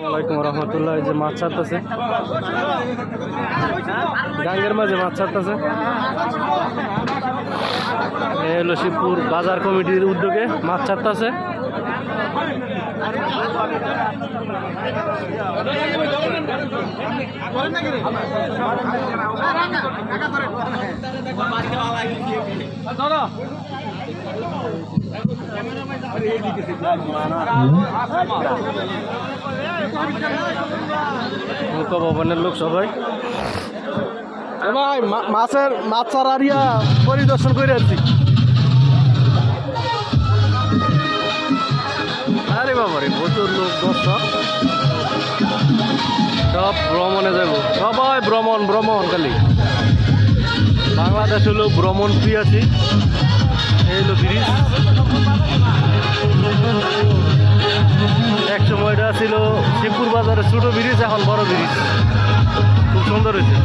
আসসালামাইকুম রহমতুল্লাহ। এই যে মাছ ছাড়তেছে, গাঙ্গের মাঝে মাছ ছাড়তেছে। এই হলো শিবপুর বাজার কমিটির উদ্যোগে মাছ ছাড়তেছে। ভবনের লোক সবাই ভাই মাছের মাছ ছাড়ারিয়া পরিদর্শন করে আসছি। আরে বাবারে প্রচুর লোক, দর্শক সব ভ্রমণে যাব, সবাই ভ্রমণ ভ্রমণ খালি। বাংলাদেশ হলো ভ্রমণ প্রিয়াসী। এই হলো ব্রিজ, এক সময়টা ছিল শিবপুর বাজারের ছোট ব্রিজ, এখন বড় ব্রিজ, খুব সুন্দর হয়েছে।